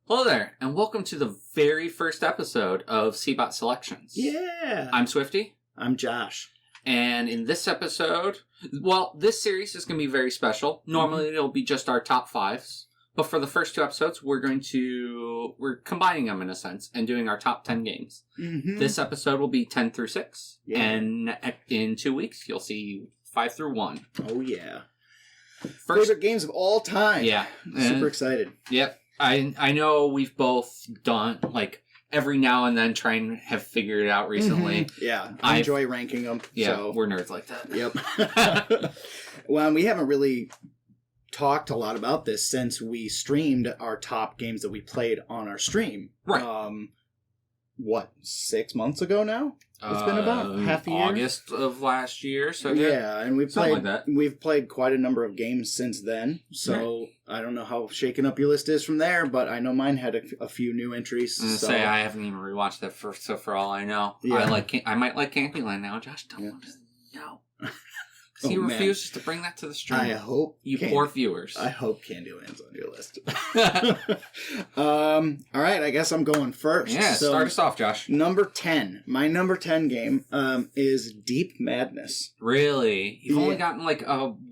Hello there, and welcome to the very first episode of CBOT Selections. Yeah! I'm Swifty. I'm Josh. And in this episode, this series is going to be very special. Normally it'll be just our top fives. But for the first two episodes, we're combining them in a sense and doing our top 10 games. Mm-hmm. This episode will be 10 through 6. Yeah. And in 2 weeks, you'll see 5 through 1. Oh, yeah. Favorite games of all time. Yeah. Super excited. Yep. I know we've both done, every now and then try and have figured it out recently. Mm-hmm. Yeah. I enjoy ranking them. Yeah, so. We're nerds like that. Yep. Well, we haven't really talked a lot about this since we streamed our top games that we played on our stream. Right. 6 months ago now? It's been about half a year. August of last year. So yeah, and we've played like we've played quite a number of games since then. So I don't know how shaken up your list is from there, but I know mine had a few new entries. I haven't even rewatched that for all I know. Yeah. I might like Campyland now. Josh don't know. He refuses to bring that to the stream. I hope poor viewers. I hope Candyland's on your list. All right, I guess I'm going first. Yeah, so, start us off, Josh. Number 10. My number 10 game is Deep Madness. Really? You've only gotten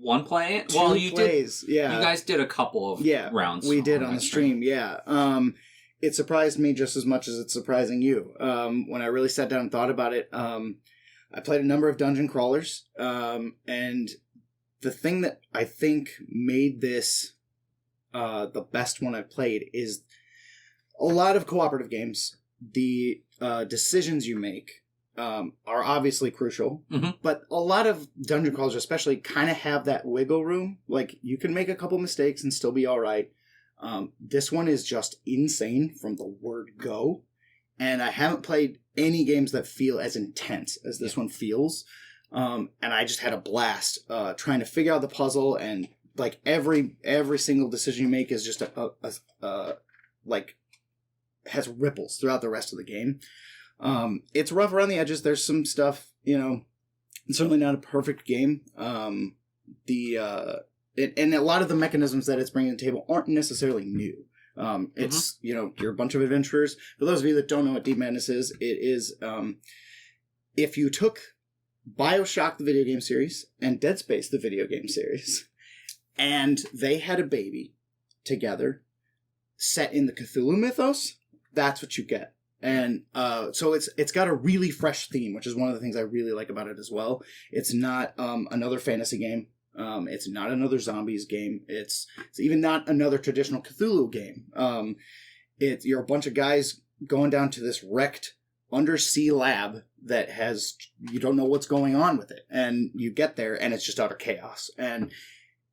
one play? Two plays. Yeah. You guys did a couple of rounds. We did on the stream. Yeah. It surprised me just as much as it's surprising you. When I really sat down and thought about it, I played a number of dungeon crawlers, and the thing that I think made this the best one I've played is a lot of cooperative games. The decisions you make are obviously crucial, but a lot of dungeon crawlers especially kind of have that wiggle room. Like, you can make a couple mistakes and still be all right. This one is just insane from the word go. And I haven't played any games that feel as intense as this one feels. And I just had a blast trying to figure out the puzzle, and every single decision you make is just has ripples throughout the rest of the game. It's rough around the edges. There's some stuff, it's certainly not a perfect game. And a lot of the mechanisms that it's bringing to the table aren't necessarily new. It's, you're a bunch of adventurers. For those of you that don't know what Deep Madness is, it is, if you took BioShock, the video game series, and Dead Space, the video game series, and they had a baby together set in the Cthulhu mythos, that's what you get. And, so it's got a really fresh theme, which is one of the things I really like about it as well. It's not, another fantasy game. It's not another zombies game. It's even not another traditional Cthulhu game. You're a bunch of guys going down to this wrecked undersea lab that you don't know what's going on with it. And you get there and it's just utter chaos. And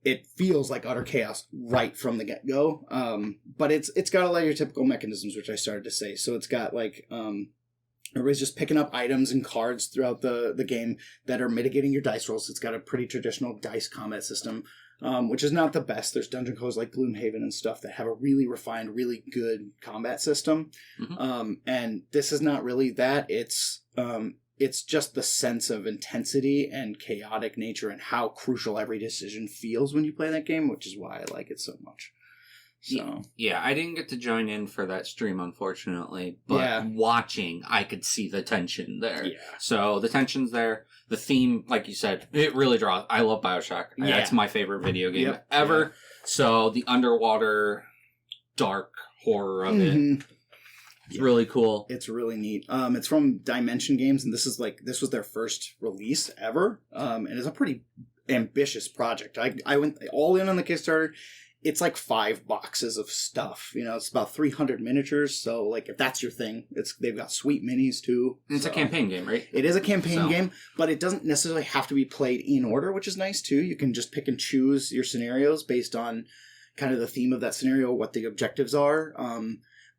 it feels like utter chaos right from the get-go. But it's got a lot of your typical mechanisms, which I started to say. So it's got everybody's just picking up items and cards throughout the game that are mitigating your dice rolls. It's got a pretty traditional dice combat system, which is not the best. There's dungeon crawlers like Gloomhaven and stuff that have a really refined, really good combat system. And this is not really that. It's just the sense of intensity and chaotic nature and how crucial every decision feels when you play that game, which is why I like it so much. So. Yeah, I didn't get to join in for that stream, unfortunately. But watching, I could see the tension there. Yeah. So the tension's there. The theme, like you said, it really draws. I love BioShock. Yeah. That's my favorite video game ever. Yeah. So the underwater dark horror of it. It's really cool. It's really neat. It's from Dimension Games, and this was their first release ever. And it's a pretty ambitious project. I went all in on the Kickstarter. It's 5 boxes of stuff. It's about 300 miniatures. So, if that's your thing, they've got sweet minis too. It's a campaign game, right? It is a campaign game, but it doesn't necessarily have to be played in order, which is nice too. You can just pick and choose your scenarios based on kind of the theme of that scenario, what the objectives are.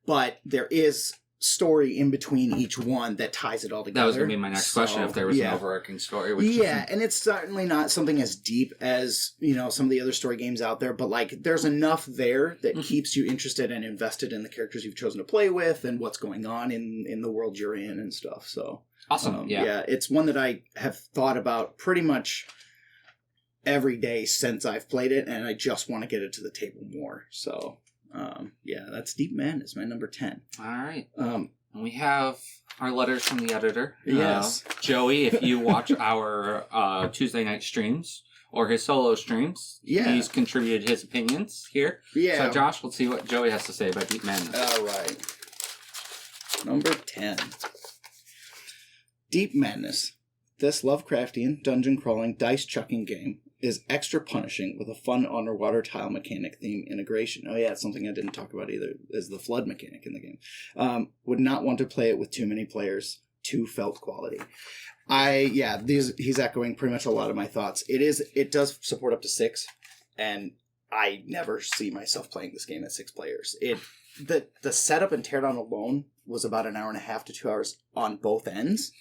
But there is story in between each one that ties it all together. That was going to be my next question, if there was an overarching story. And it's certainly not something as deep as, some of the other story games out there, but there's enough there that keeps you interested and invested in the characters you've chosen to play with and what's going on in the world you're in and stuff. So awesome. Yeah, it's one that I have thought about pretty much every day since I've played it, and I just want to get it to the table more. So That's Deep Madness, my number 10. All right. We have our letters from the editor. Yes. Joey, if you watch our Tuesday night streams or his solo streams, he's contributed his opinions here. Yeah. So, Josh, let's see what Joey has to say about Deep Madness. All right. Number 10. Deep Madness. This Lovecraftian, dungeon-crawling, dice-chucking game is extra punishing with a fun underwater tile mechanic theme integration. Oh yeah, it's something I didn't talk about either, is the flood mechanic in the game. Would not want to play it with too many players. Too felt quality. He's echoing pretty much a lot of my thoughts. It does support up to 6, and I never see myself playing this game at 6 players. The setup and teardown alone was about an hour and a half to 2 hours on both ends.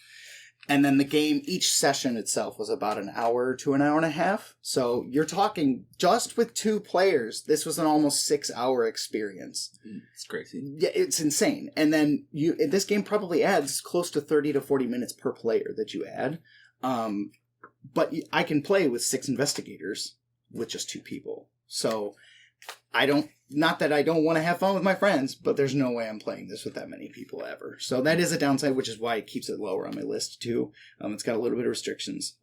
And then the game, each session itself was about an hour to an hour and a half. So you're talking just with 2 players, this was an almost 6-hour experience. It's crazy. Yeah, it's insane. And then this game probably adds close to 30 to 40 minutes per player that you add. But I can play with 6 investigators with just 2 people. So not that I don't want to have fun with my friends, but there's no way I'm playing this with that many people ever. So that is a downside, which is why it keeps it lower on my list too. It's got a little bit of restrictions.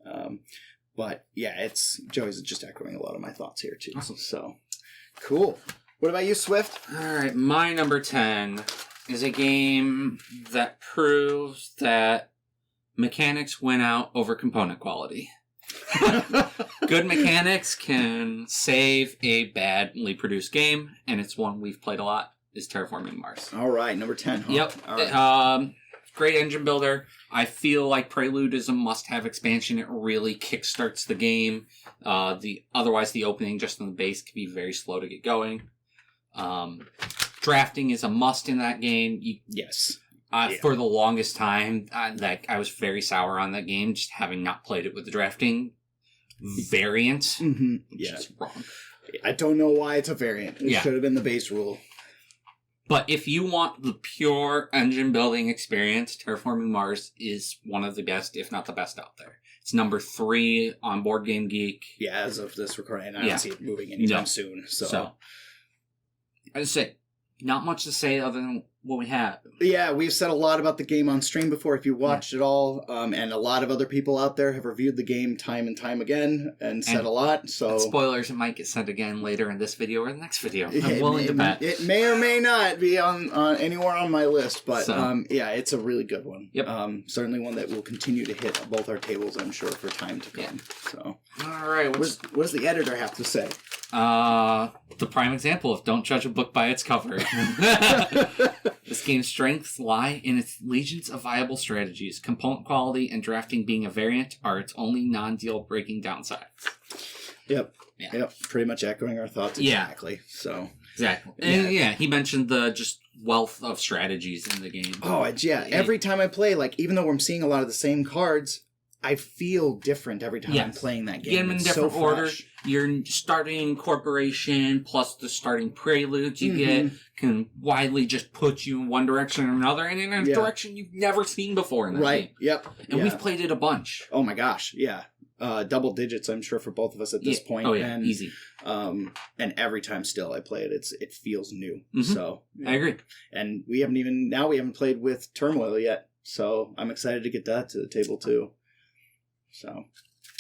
But yeah, Joey's just echoing a lot of my thoughts here too. Awesome. So cool. What about you, Swift? All right, my number 10 is a game that proves that mechanics win out over component quality. Good mechanics can save a badly produced game, and it's one we've played a lot, is Terraforming Mars. All right, number 10. Huh? Yep. All right. Great engine builder. I feel like Prelude is a must-have expansion. It really kickstarts the game. Otherwise, the opening just on the base can be very slow to get going. Drafting is a must in that game. Yes. For the longest time, I was very sour on that game, just having not played it with the drafting variant, mm-hmm. which is wrong. I don't know why it's a variant. It should have been the base rule. But if you want the pure engine building experience, Terraforming Mars is one of the best, if not the best out there. It's number 3 on Board Game Geek. Yeah, as of this recording, and I don't see it moving anytime soon. So, I just say, not much to say other than what we have. Yeah, we've said a lot about the game on stream before if you watched it all, and a lot of other people out there have reviewed the game time and time again and said a lot. So spoilers, it might get said again later in this video or the next video. I'm willing to bet. It may or may not be on anywhere on my list, but it's a really good one. Yep. Certainly one that will continue to hit both our tables, I'm sure, for time to come. Yeah. So, all right, what does the editor have to say? The prime example of don't judge a book by its cover. This game's strengths lie in its legions of viable strategies. Component quality and drafting being a variant are its only non-deal breaking downsides. Yep. Yeah. Yep. Pretty much echoing our thoughts exactly. So exactly. And he mentioned the just wealth of strategies in the game. Oh, yeah. Every time I play, even though I'm seeing a lot of the same cards, I feel different every time I'm playing that game. Get them in different order. Your starting corporation plus the starting preludes you get can widely just put you in one direction or another, and in a direction you've never seen before in that game. Yep. And we've played it a bunch. Oh my gosh, yeah. Double digits, I'm sure, for both of us at this point. Oh yeah, and, easy. And every time still I play it, it feels new. Mm-hmm. So I agree. And we haven't played with Turmoil yet, so I'm excited to get that to the table too. So,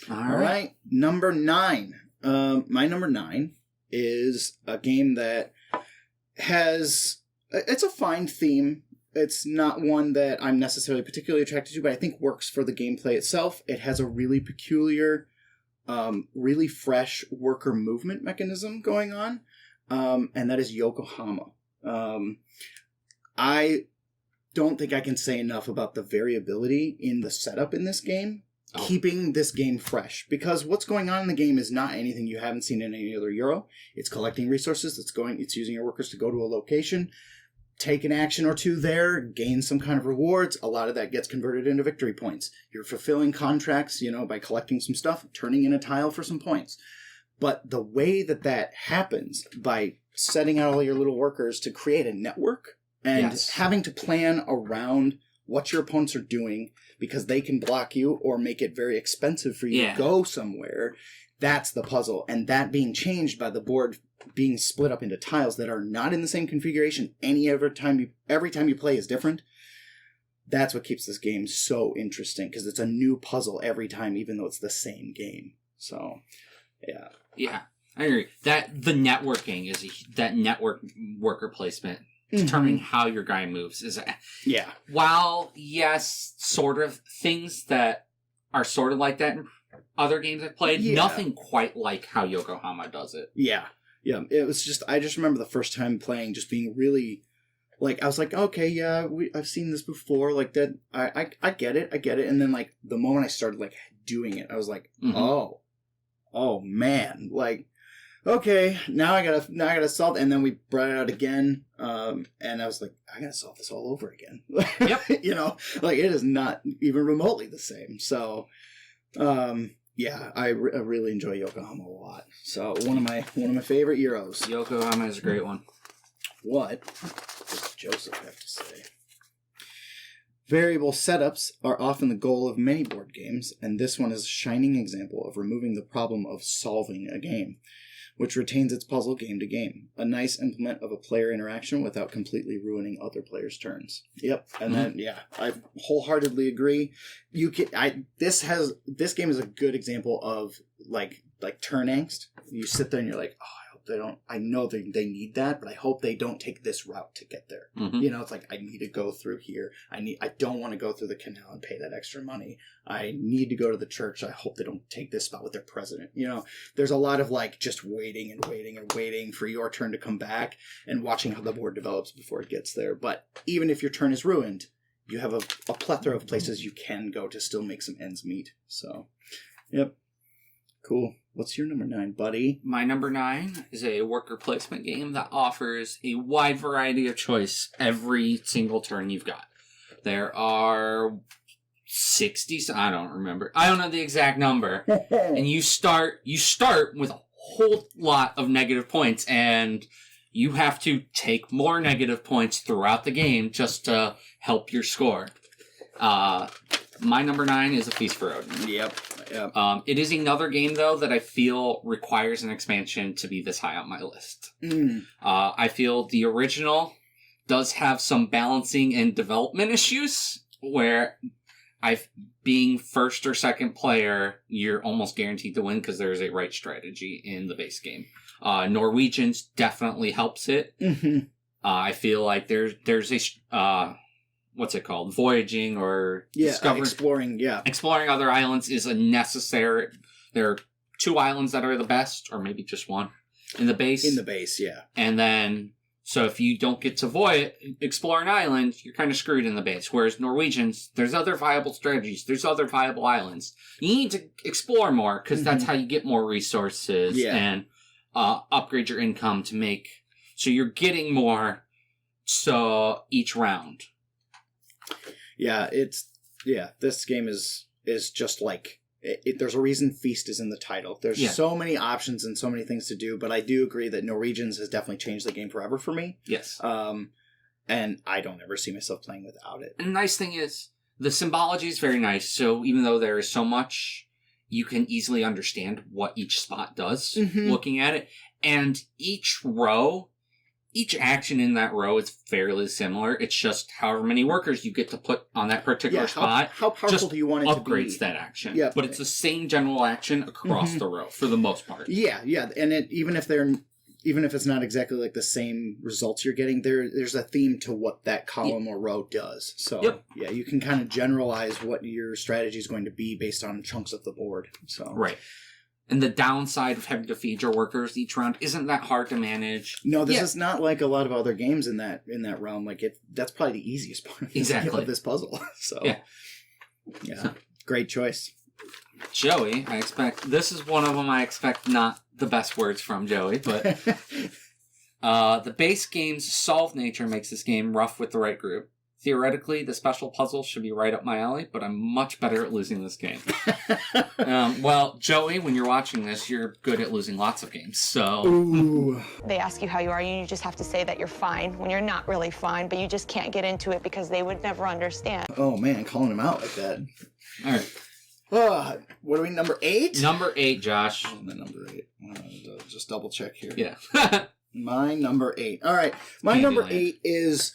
all right. Number 9. My number 9 is a game that it's a fine theme. It's not one that I'm necessarily particularly attracted to, but I think works for the gameplay itself. It has a really peculiar, really fresh worker movement mechanism going on, and that is Yokohama. I don't think I can say enough about the variability in the setup in this game. Keeping this game fresh, because what's going on in the game is not anything you haven't seen in any other Euro. It's collecting resources. It's using your workers to go to a location, take an action or two there, gain some kind of rewards. A lot of that gets converted into victory points. You're fulfilling contracts, by collecting some stuff, turning in a tile for some points. But the way that happens by setting out all your little workers to create a network and having to plan around what your opponents are doing, because they can block you or make it very expensive for you to go somewhere. that's the puzzle. And that being changed by the board being split up into tiles that are not in the same configuration every time you play is different. That's what keeps this game so interesting, because it's a new puzzle every time, even though it's the same game. So, yeah. Yeah, I agree. That the networking is that network worker placement, determining how your guy moves is while yes, sort of things that are sort of like that in other games I've played, nothing quite like how Yokohama does it. Yeah. It was just, I just remember the first time playing just being really, like, I was like, okay, yeah, I've seen this before, like that. I get it. And then like the moment I started like doing it, I was like, oh man, like, okay, now I gotta solve it. And then we brought it out again, and I was like, I gotta solve this all over again. Yep. You know, like it is not even remotely the same. So, yeah, I really enjoy Yokohama a lot. So one of my favorite Euros. Yokohama is a great one. What does Joseph have to say? Variable setups are often the goal of many board games, and this one is a shining example of removing the problem of solving a game, which retains its puzzle game to game. A nice implement of a player interaction without completely ruining other players' turns. Yep, and then I wholeheartedly agree. This game is a good example of like turn angst. You sit there and you're like, oh, I hope they don't. I know they need that, but I hope they don't take this route to get there. You know, it's like I need to go through here. I don't want to go through the canal and pay that extra money. I need to go to the church. I hope they don't take this spot with their president. You know, there's a lot of like just waiting for your turn to come back and watching how the board develops before it gets there. But even if your turn is ruined, you have a plethora of places you can go to still make some ends meet. So, yep. Cool. What's your number 9, buddy? My number 9 is a worker placement game that offers a wide variety of choice every single turn you've got. There are 60, I don't remember. I don't know the exact number. And you start with a whole lot of negative points, and you have to take more negative points throughout the game just to help your score. My number 9 is A Feast for Odin. Yep. It is another game, though, that I feel requires an expansion to be this high on my list. I feel the original does have some balancing and development issues where being first or second player, you're almost guaranteed to win because there's a right strategy in the base game. Norwegians definitely helps it. I feel like there's a... what's it called? Voyaging or exploring other islands is a necessary. There are 2 islands that are the best, or maybe just one in the base. Yeah. And then, so if you don't get to explore an island, you're kind of screwed in the base. Whereas Norwegians, there's other viable strategies. There's other viable islands. You need to explore more because that's how you get more resources and upgrade your income to make. So you're getting more. So each round. Yeah, this game is just like, there's a reason Feast is in the title. There's so many options and so many things to do, but I do agree that Norwegians has definitely changed the game forever for me. Yes. And I don't ever see myself playing without it. And the nice thing is, the symbology is very nice, so even though there is so much, you can easily understand what each spot does looking at it. And each action in that row is fairly similar. It's just however many workers you get to put on that particular spot. How powerful do you want it to be? Upgrades that action. Yeah. But it's the same general action across the row for the most part. Yeah. And even if it's not exactly like the same results you're getting, there's a theme to what that column or row does. So you can kind of generalize what your strategy is going to be based on chunks of the board. So right. And the downside of having to feed your workers each round isn't that hard to manage. No, this is not like a lot of other games in that realm. Like that's probably the easiest part of this puzzle. So great choice. Joey, this is one of them I expect not the best words from Joey, but the base game's solve nature makes this game rough with the right group. Theoretically, the special puzzles should be right up my alley, but I'm much better at losing this game. Well, Joey, when you're watching this, you're good at losing lots of games, so... Ooh. They ask you how you are, and you just have to say that you're fine when you're not really fine, but you just can't get into it because they would never understand. Oh, man, calling him out like that. All right. What are we, number 8? Number 8, Josh. Number 8. Just double check here. Yeah. My number 8. All right. My number 8 is,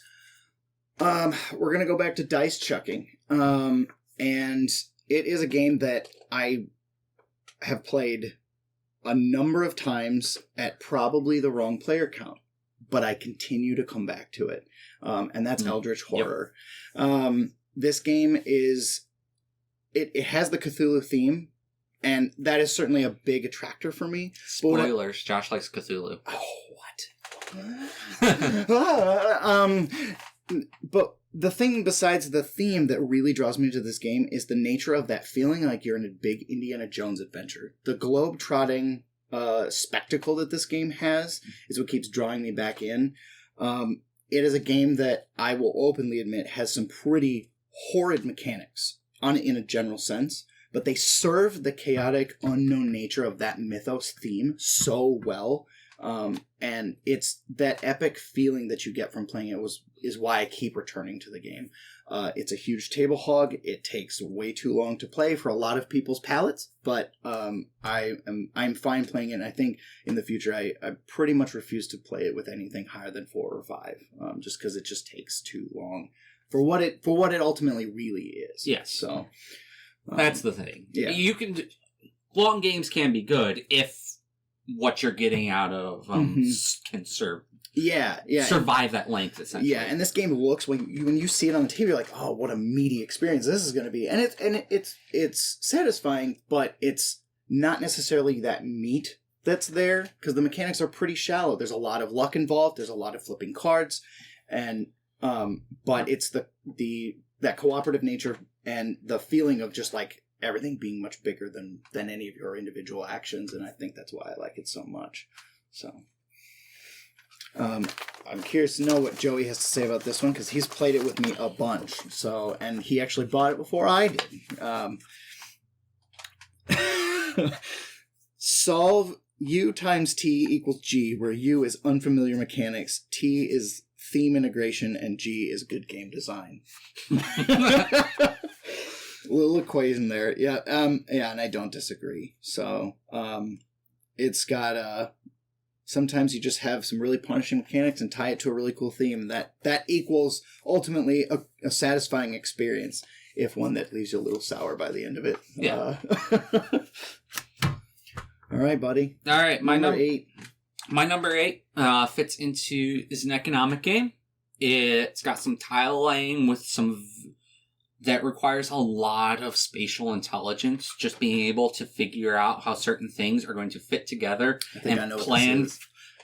we're going to go back to dice chucking. And it is a game that I have played a number of times at probably the wrong player count, but I continue to come back to it. And that's Eldritch Horror. Yep. This game is, it has the Cthulhu theme, and that is certainly a big attractor for me. Spoilers, Josh likes Cthulhu. Oh, what? But the thing besides the theme that really draws me to this game is the nature of that feeling like you're in a big Indiana Jones adventure. The globe-trotting spectacle that this game has is what keeps drawing me back in. It is a game that I will openly admit has some pretty horrid mechanics in a general sense, but they serve the chaotic, unknown nature of that mythos theme so well. And it's that epic feeling that you get from playing it is why I keep returning to the game. It's a huge table hog. It takes way too long to play for a lot of people's palates, but I'm fine playing it. And I think in the future I pretty much refuse to play it with anything higher than 4 or 5, just because it just takes too long for what it ultimately really is. Yes. So that's the thing. Yeah. Long games can be good if what you're getting out of can survive that length, essentially. Yeah, and this game looks, when you see it on the TV, you're like, oh, what a meaty experience this is going to be. And it's satisfying, but it's not necessarily that meat that's there, because the mechanics are pretty shallow. There's a lot of luck involved. There's a lot of flipping cards, and but it's that cooperative nature and the feeling of just like everything being much bigger than any of your individual actions, and I think that's why I like it so much. So, I'm curious to know what Joey has to say about this one, because he's played it with me a bunch. So, and he actually bought it before I did. Solve U times T equals G, where U is unfamiliar mechanics, T is theme integration, and G is good game design. Little equation there. Yeah, and I don't disagree. So, it's got, sometimes you just have some really punishing mechanics and tie it to a really cool theme. That equals, ultimately, a satisfying experience, if one that leaves you a little sour by the end of it. Yeah. All right, buddy. All right, my number 8. My number 8 is an economic game. It's got some tile laying with that requires a lot of spatial intelligence, just being able to figure out how certain things are going to fit together and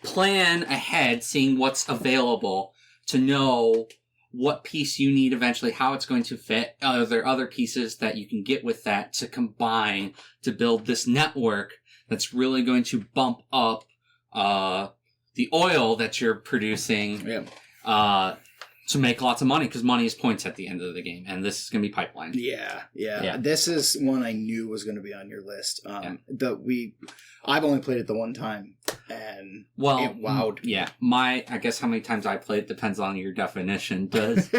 plan ahead, seeing what's available to know what piece you need eventually, how it's going to fit. Are there other pieces that you can get with that to combine to build this network that's really going to bump up the oil that you're producing to make lots of money, because money is points at the end of the game, and this is going to be pipeline. Yeah. This is one I knew was going to be on your list. I've only played it the one time, and it wowed me. Yeah, I guess how many times I played depends on your definition. Does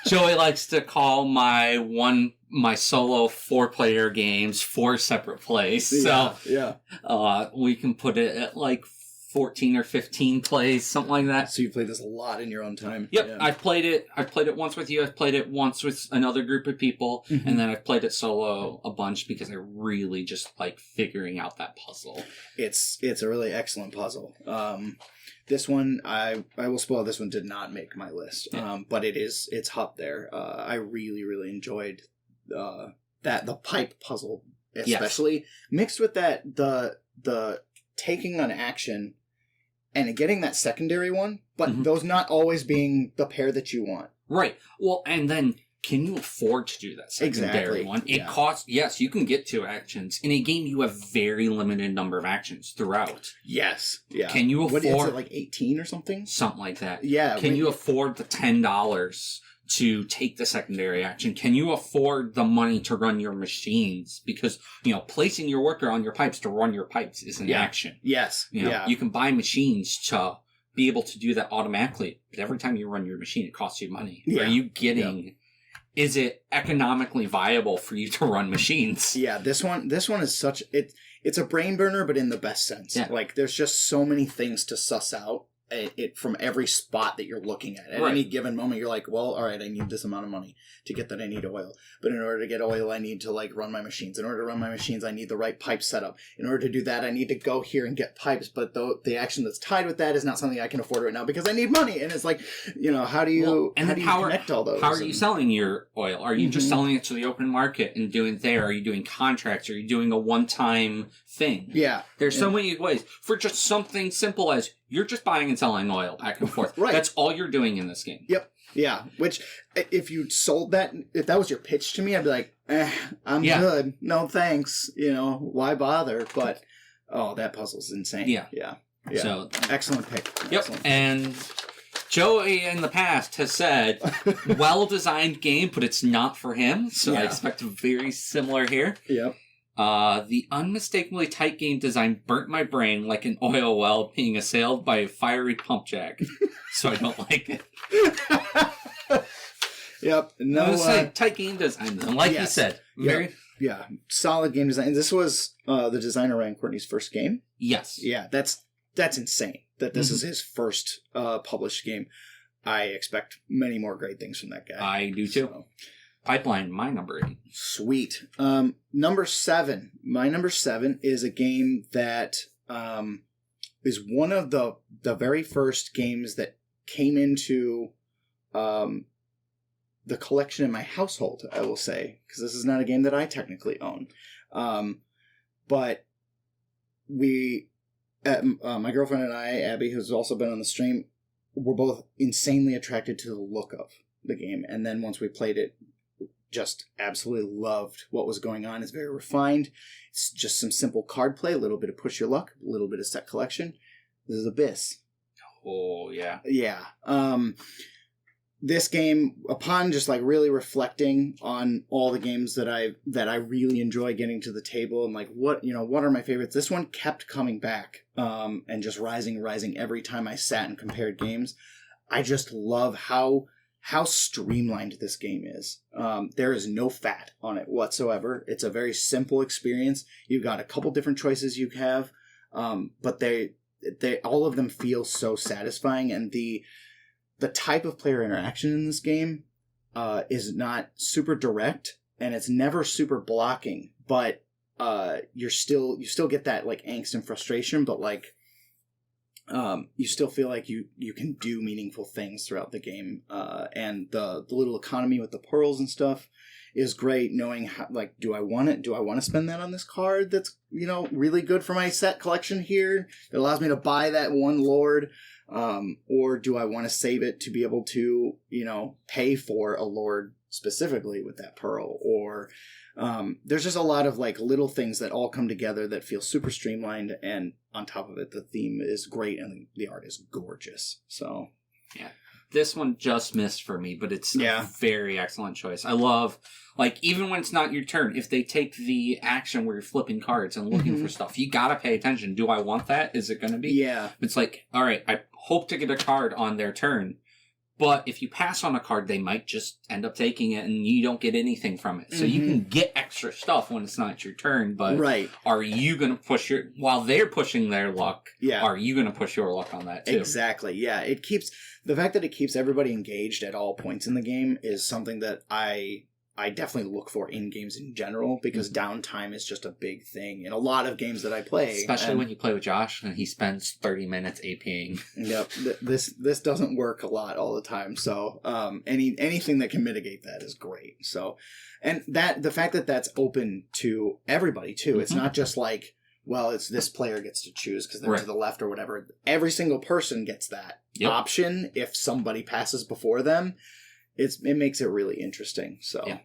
Joey likes to call my solo 4-player games 4 separate plays. So we can put it at like 14 or 15 plays, something like that. So you played this a lot in your own time. Yep, yeah. I've played it once with you. I've played it once with another group of people, and then I've played it solo a bunch because I really just like figuring out that puzzle. It's a really excellent puzzle. This one, I will spoil. This one did not make my list, but it's up there. I really, really enjoyed the pipe puzzle, especially mixed with the taking an action and getting that secondary one, but those not always being the pair that you want. Right. Well, and then can you afford to do that secondary one? It costs, yes, you can get 2 actions. In a game, you have very limited number of actions throughout. Yes. Yeah. Can you afford... What is it, like 18 or something? Something like that. Yeah. Can you afford the $10 to take the secondary action? Can you afford the money to run your machines? Because, placing your worker on your pipes to run your pipes is an action. Yes. You can buy machines to be able to do that automatically, but every time you run your machine, it costs you money. Yeah. Are you getting is it economically viable for you to run machines? Yeah, this one is such it's a brain burner, but in the best sense. Yeah. Like there's just so many things to suss out it from every spot that you're looking at. At Right. any given moment, you're like, well, all right, I need this amount of money to get that. I need oil, but in order to get oil, I need to like run my machines. In order to run my machines, I need the right pipe setup. In order to do that, I need to go here and get pipes. But the action that's tied with that is not something I can afford right now because I need money. And it's like, how do you connect all those? How are you selling your oil? Are you just selling it to the open market and doing there? Are you doing contracts? Are you doing a one-time thing? Yeah. There's so many ways for just something simple as you're just buying and selling oil back and forth. Right. That's all you're doing in this game. Yep. Yeah. Which, if you sold that, if that was your pitch to me, I'd be like, I'm good. No thanks. Why bother? But, that puzzle's insane. Yeah. Yeah. So, excellent pick. Yep. Excellent pick. And Joey in the past has said, well-designed game, but it's not for him. So I expect very similar here. Yep. The unmistakably tight game design burnt my brain like an oil well being assailed by a fiery pump jack. So I don't like it. Yep. No. Tight game design, like you said. Very. Yeah. Solid game design. This was the designer Ryan Courtney's first game. Yes. Yeah. That's insane that this is his first published game. I expect many more great things from that guy. I do too. So. Pipeline, my number 8. Sweet. Number 7. My number 7 is a game that is one of the very first games that came into the collection in my household, I will say, because this is not a game that I technically own. But we, my girlfriend and I, Abby, who's also been on the stream, were both insanely attracted to the look of the game. And then once we played it, just absolutely loved what was going on. It's very refined. It's just some simple card play, a little bit of push your luck, a little bit of set collection. This is Abyss. Oh, yeah. Yeah. This game, upon just like really reflecting on all the games that I really enjoy getting to the table and like what are my favorites, this one kept coming back and just rising every time I sat and compared games. I just love how streamlined this game is. There is no fat on it whatsoever. It's a very simple experience. You've got a couple different choices you have, but they all of them feel so satisfying. And the type of player interaction in this game is not super direct, and it's never super blocking. But you still get that like angst and frustration, but like. You still feel like you can do meaningful things throughout the game, and the little economy with the pearls and stuff is great. Knowing how, like, do I want it? Do I want to spend that on this card that's really good for my set collection here that allows me to buy that one lord, or do I want to save it to be able to pay for a lord specifically with that pearl? Or there's just a lot of like little things that all come together that feel super streamlined, and on top of it, the theme is great and the art is gorgeous. So, yeah, this one just missed for me, but it's a very excellent choice. I love, like, even when it's not your turn, if they take the action where you're flipping cards and looking for stuff, you gotta pay attention. Do I want that? Is it gonna be? Yeah. It's like, all right, I hope to get a card on their turn. But if you pass on a card, they might just end up taking it and you don't get anything from it. So you can get extra stuff when it's not your turn, but are you going to push while they're pushing their luck, are you going to push your luck on that too? Exactly, yeah. The fact that it keeps everybody engaged at all points in the game is something that I definitely look for in games in general, because downtime is just a big thing in a lot of games that I play. Especially when you play with Josh and he spends 30 minutes APing. Yep, this doesn't work a lot all the time. So anything that can mitigate that is great. So, and the fact that that's open to everybody too. It's not just like, well, it's this player gets to choose because they're to the left or whatever. Every single person gets that option if somebody passes before them. It makes it really interesting. So,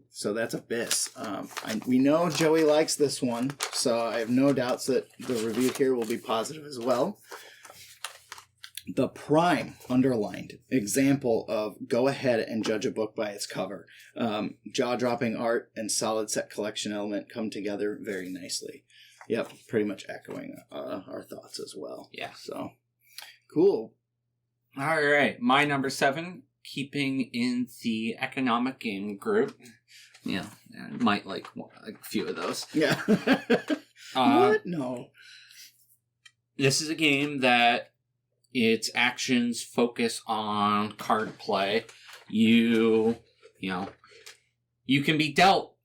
so that's Abyss. We know Joey likes this one, so I have no doubts that the review here will be positive as well. The prime underlined example of go ahead and judge a book by its cover. Jaw-dropping art and solid set collection element come together very nicely. Yep, pretty much echoing our thoughts as well. Yeah. So, cool. All right, my number 7 keeping in the economic game group. Yeah, I might like a few of those. Yeah. What? No. This is a game that its actions focus on card play. You can be dealt,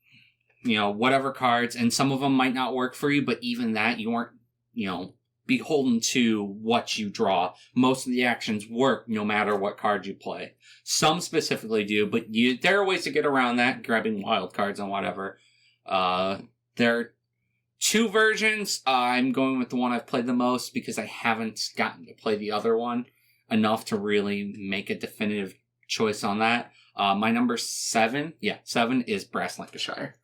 whatever cards, and some of them might not work for you, but even that, you aren't, beholden to what you draw. Most of the actions work no matter what card you play. Some specifically do, but there are ways to get around that, grabbing wild cards and whatever. There are 2 versions. I'm going with the one I've played the most because I haven't gotten to play the other one enough to really make a definitive choice on that. My number 7 is Brass Lancashire.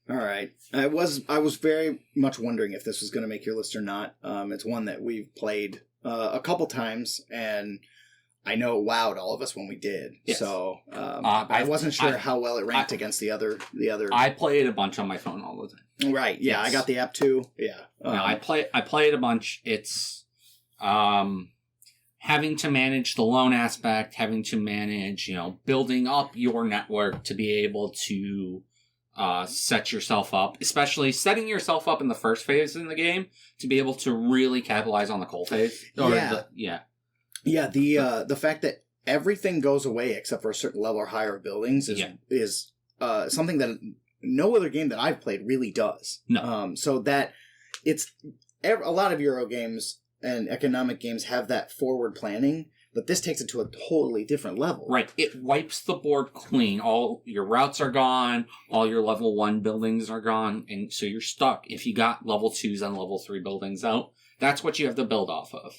All right. I was very much wondering if this was going to make your list or not. It's one that we've played a couple times, and I know it wowed all of us when we did. Yes. So I wasn't sure how well it ranked against the other. I play it a bunch on my phone all the time. Right. Yeah, I got the app too. Yeah. I play it a bunch. It's having to manage the loan aspect, having to manage, building up your network to be able to set yourself up, especially setting yourself up in the first phase in the game to be able to really capitalize on the coal phase. The fact that everything goes away except for a certain level or higher of buildings is something that no other game that I've played really does. No. So that it's a lot of Euro games and economic games have that forward planning, but this takes it to a totally different level. Right. It wipes the board clean. All your routes are gone. All your level 1 buildings are gone. And so you're stuck. If you got level 2s and level 3 buildings out, that's what you have to build off of.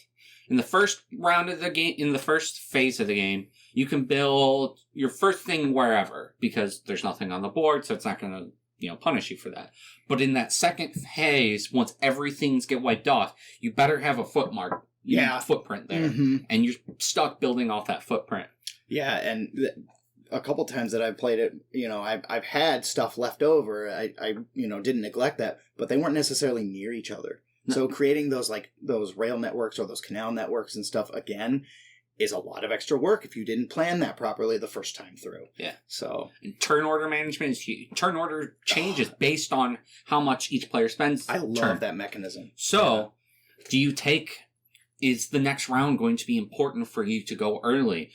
In the first round of the game, in the first phase of the game, you can build your first thing wherever because there's nothing on the board, so it's not going to punish you for that. But in that second phase, once everything's get wiped off, you better have a footprint there, and you're stuck building off that footprint. Yeah, and a couple times that I've played it, I've had stuff left over. I didn't neglect that, but they weren't necessarily near each other. No. So creating those rail networks or those canal networks and stuff again is a lot of extra work if you didn't plan that properly the first time through. Yeah. So and turn order management is huge. Turn order changes based on how much each player spends. I love that mechanism. So, is the next round going to be important for you to go early?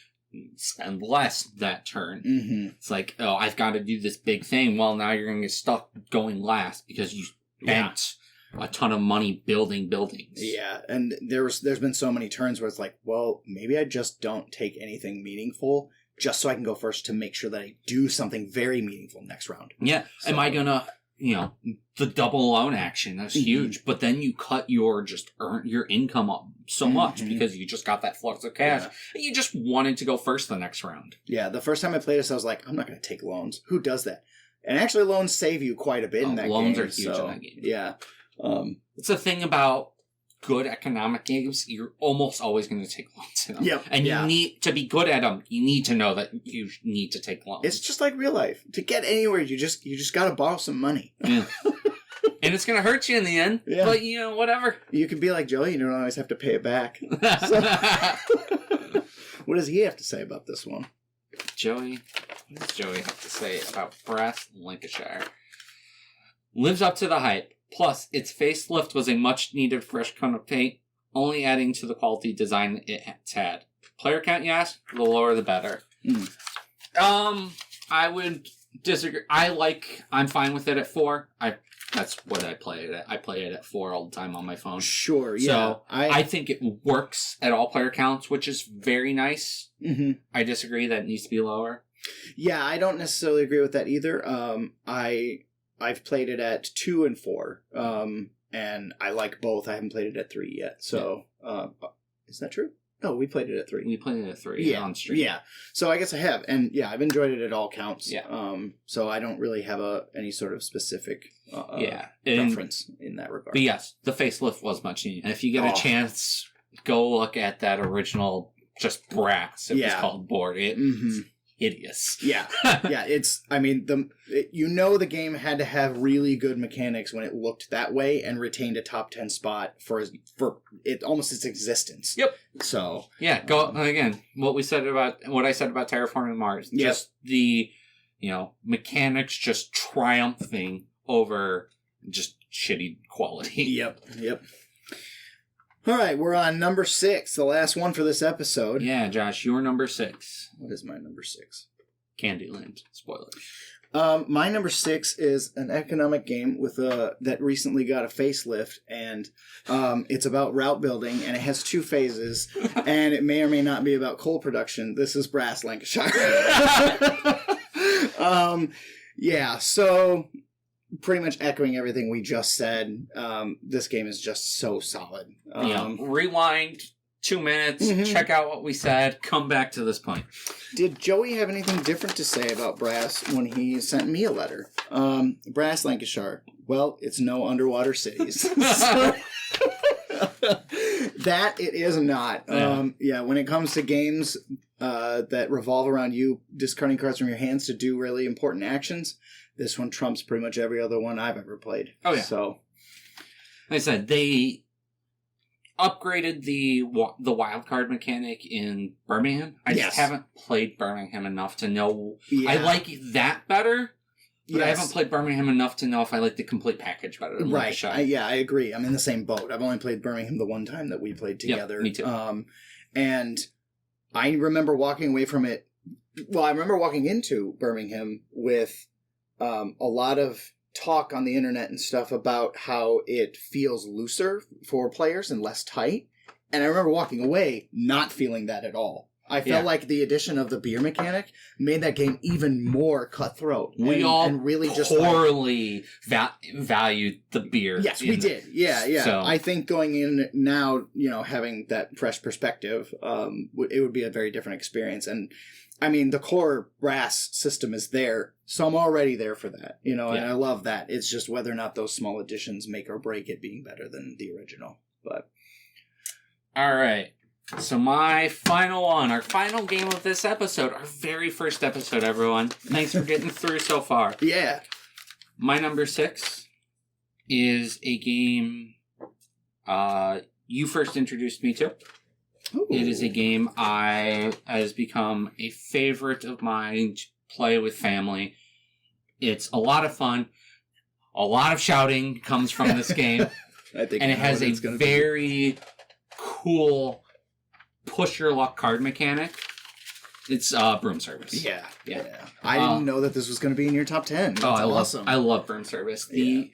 Spend less that turn. Mm-hmm. It's like, I've got to do this big thing. Well, now you're going to get stuck going last because you spent a ton of money building buildings. Yeah, and there's been so many turns where it's like, well, maybe I just don't take anything meaningful just so I can go first to make sure that I do something very meaningful next round. Yeah. So, am I going to, the double loan action, that's huge, but then you cut your income up so much because you just got that flux of cash and you just wanted to go first the next round. Yeah, the first time I played this, I was like, I'm not going to take loans. Who does that? And actually, loans save you quite a bit in that game. Loans are huge in that game. Yeah. It's the thing about good economic games, you're almost always going to take loans in them. Yep. And you need to be good at them. You need to know that you need to take loans. It's just like real life. To get anywhere, you just got to borrow some money. Yeah. And it's going to hurt you in the end. Yeah. But, whatever. You can be like Joey. You don't always have to pay it back. So, what does he have to say about this one? Joey? What does Joey have to say about Brass Lancashire? Lives up to the hype. Plus, its facelift was a much-needed fresh coat of paint, only adding to the quality design it's had. Player count, you ask? The lower, the better. I would disagree. I'm fine with it at 4. That's what I play it at. I play it at 4 all the time on my phone. Sure, yeah. So, I think it works at all player counts, which is very nice. Mm-hmm. I disagree that it needs to be lower. Yeah, I don't necessarily agree with that either. I've played it at 2 and 4, and I like both. I haven't played it at 3 yet. So, is that true? No, we played it at 3. We played it at 3 on stream. Yeah, so I guess I have. And yeah, I've enjoyed it at all counts. Yeah. So I don't really have any sort of specific preference in that regard. But yes, the facelift was much needed. And if you get a chance, go look at that original just brass. It was called board. hideous. Yeah. Yeah, the game had to have really good mechanics when it looked that way and retained a top 10 spot for it almost its existence. Yep. So, yeah, again, what I said about Terraforming Mars, just the, mechanics just triumphing over just shitty quality. Yep. All right, we're on number 6, the last one for this episode. Yeah, Josh, your number 6. What is my number 6? Candyland. Spoilers. My number 6 is an economic game with that recently got a facelift, and it's about route building, and it has 2 phases, and it may or may not be about coal production. This is Brass, Lancashire. So pretty much echoing everything we just said. This game is just so solid. Rewind 2 minutes, check out what we said, come back to this point. Did Joey have anything different to say about Brass when he sent me a letter? Brass, Lancashire. Well, it's no underwater cities. That it is not. When it comes to games that revolve around you discarding cards from your hands to do really important actions, this one trumps pretty much every other one I've ever played. Oh, yeah. So, like I said, they upgraded the wild card mechanic in Birmingham. I just haven't played Birmingham enough to know. Yeah. I like that better, but I haven't played Birmingham enough to know if I like the complete package better than Lancashire. I agree. I'm in the same boat. I've only played Birmingham the one time that we played together. Yep, me too. And I remember walking away from it. Well, I remember walking into Birmingham with a lot of talk on the internet and stuff about how it feels looser for players and less tight. And I remember walking away not feeling that at all. I felt like the addition of the beer mechanic made that game even more cutthroat. We all really poorly valued the beer. Yes, we did. Yeah. So, I think going in now, having that fresh perspective, it would be a very different experience. And I mean, the core Brass system is there, so I'm already there for that, and I love that. It's just whether or not those small additions make or break it being better than the original. But all right, so my final one, our final game of this episode, our very first episode, everyone. Thanks for getting through so far. Yeah. My number 6 is a game you first introduced me to. Ooh. It is a game has become a favorite of mine to play with family. It's a lot of fun. A lot of shouting comes from this game. And it has a very cool push your luck card mechanic. It's Broom Service. Yeah. I didn't know that this was going to be in your top 10. That's awesome. I love Broom Service. The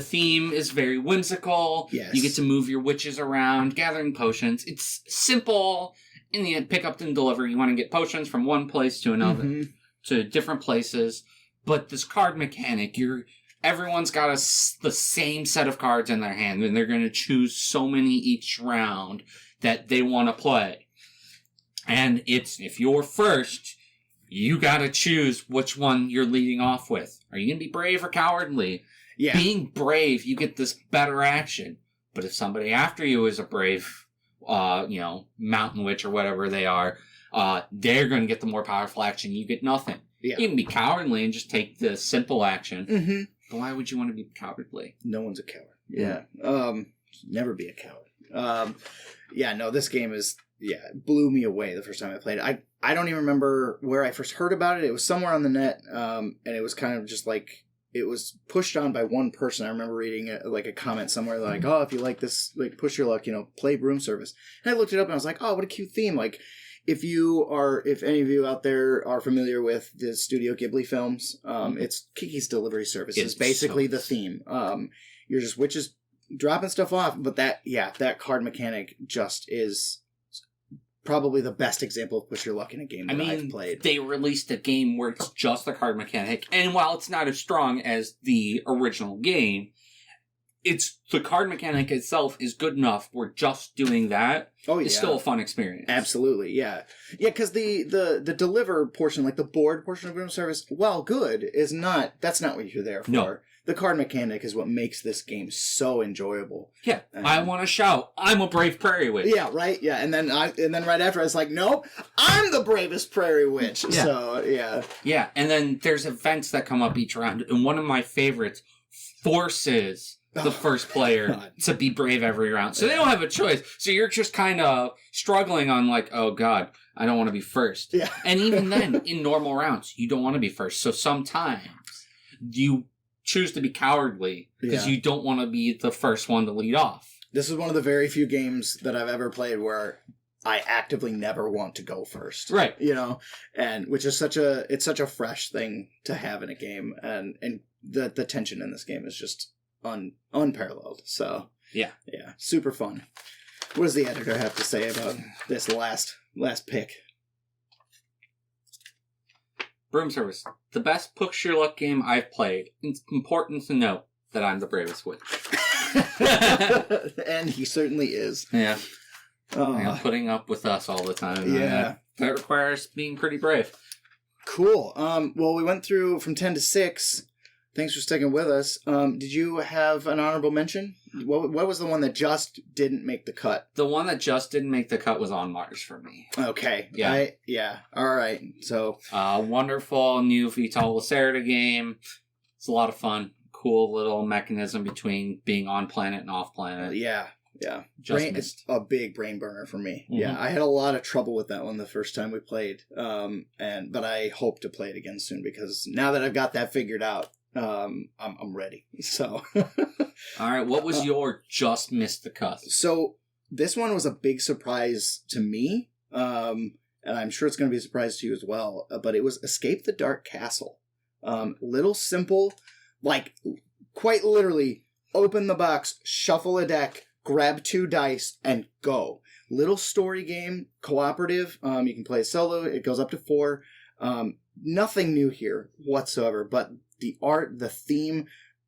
theme is very whimsical. Yes. You get to move your witches around, gathering potions. It's simple. In the end, pick up and deliver. You want to get potions from one place to another, to different places. But this card mechanic, everyone's got the same set of cards in their hand, and they're going to choose so many each round that they want to play. And if you're first, you got to choose which one you're leading off with. Are you going to be brave or cowardly? Yeah. Being brave, you get this better action. But if somebody after you is a brave, mountain witch or whatever they are, they're going to get the more powerful action. You get nothing. Yeah. You can be cowardly and just take the simple action. But why would you want to be cowardly? No one's a coward. Yeah. Never be a coward. This game it blew me away the first time I played it. I don't even remember where I first heard about it. It was somewhere on the net, and it was kind of just like, it was pushed on by one person. I remember reading a comment somewhere like, oh, if you like this, like, push your luck, play Broom Service. And I looked it up and I was like, oh, what a cute theme. Like, if any of you out there are familiar with the Studio Ghibli films, it's Kiki's Delivery Service is basically the theme. You're just witches dropping stuff off, but that card mechanic just is probably the best example of push your luck in a game that I've played. They released a game where it's just the card mechanic, and while it's not as strong as the original game, the card mechanic itself is good enough where just doing that is still a fun experience. Absolutely, yeah. Yeah, because the deliver portion, like the board portion of Broom Service, while good, that's not what you're there for. No. the card mechanic is what makes this game so enjoyable. Yeah, I want to shout, I'm a brave prairie witch. Yeah, right. Yeah, and then right after I was like, nope, I'm the bravest prairie witch. Yeah. So yeah, and then there's events that come up each round, and one of my favorites forces the first player to be brave every round, so they don't have a choice. So you're just kind of struggling on like, oh god, I don't want to be first. Yeah, and even then, in normal rounds, you don't want to be first. So sometimes you choose to be cowardly because you don't want to be the first one to lead off. This is one of the very few games that I've ever played where I actively never want to go first. Right. You know, and which is such a fresh thing to have in a game, and the tension in this game is just unparalleled. So yeah, super fun. What does the editor have to say about this last pick? Broom Service, the best push your luck game I've played. It's important to note that I'm the bravest witch. And he certainly is. Yeah. Putting up with us all the time. Yeah. That requires being pretty brave. Cool. Well, we went through from 10 to 6. Thanks for sticking with us. Did you have an honorable mention? What was the one that just didn't make the cut? The one that just didn't make the cut was On Mars for me. Okay. Yeah. All right. So, wonderful new Vital Lacerda game. It's a lot of fun. Cool little mechanism between being on planet and off planet. Yeah. It's a big brain burner for me. Mm-hmm. Yeah, I had a lot of trouble with that one the first time we played. But I hope to play it again soon because now that I've got that figured out, I'm ready. So, all right. What was your just missed the cut? So this one was a big surprise to me, and I'm sure it's going to be a surprise to you as well. But it was Escape the Dark Castle. Little simple, like quite literally, open the box, shuffle a deck, grab 2 dice, and go. Little story game, cooperative. You can play solo. It goes up to 4. Nothing new here whatsoever, but the art, the theme,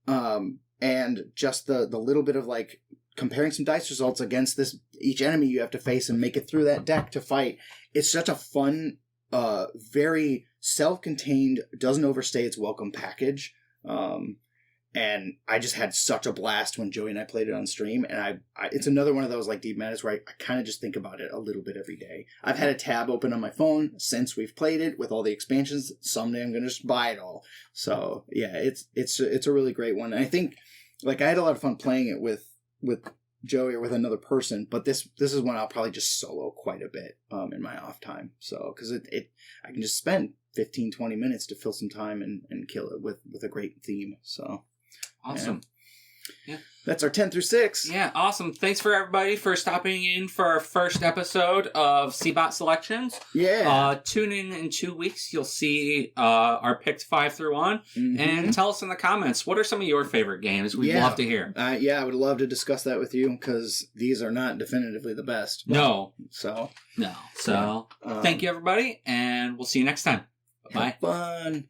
and just the little bit of like comparing some dice results against each enemy you have to face and make it through that deck to fight. It's such a fun, very self-contained, doesn't overstay its welcome package. And I just had such a blast when Joey and I played it on stream. And it's another one of those like Deep Madness where I kind of just think about it a little bit every day. I've had a tab open on my phone since we've played it with all the expansions. Someday I'm going to just buy it all. So yeah, it's a really great one. And I think like I had a lot of fun playing it with Joey or with another person, but this is one I'll probably just solo quite a bit in my off time. So because I can just spend 15-20 minutes to fill some time and kill it with a great theme. So awesome. Yeah. That's our 10 through 6. Yeah, awesome. Thanks for everybody for stopping in for our first episode of CBOT Selections. Yeah. Tune in 2 weeks. You'll see our picked 5 through 1. Mm-hmm. And tell us in the comments, what are some of your favorite games? We'd love to hear. I would love to discuss that with you because these are not definitively the best. No. So, thank you everybody, and we'll see you next time. Bye-bye. Have fun.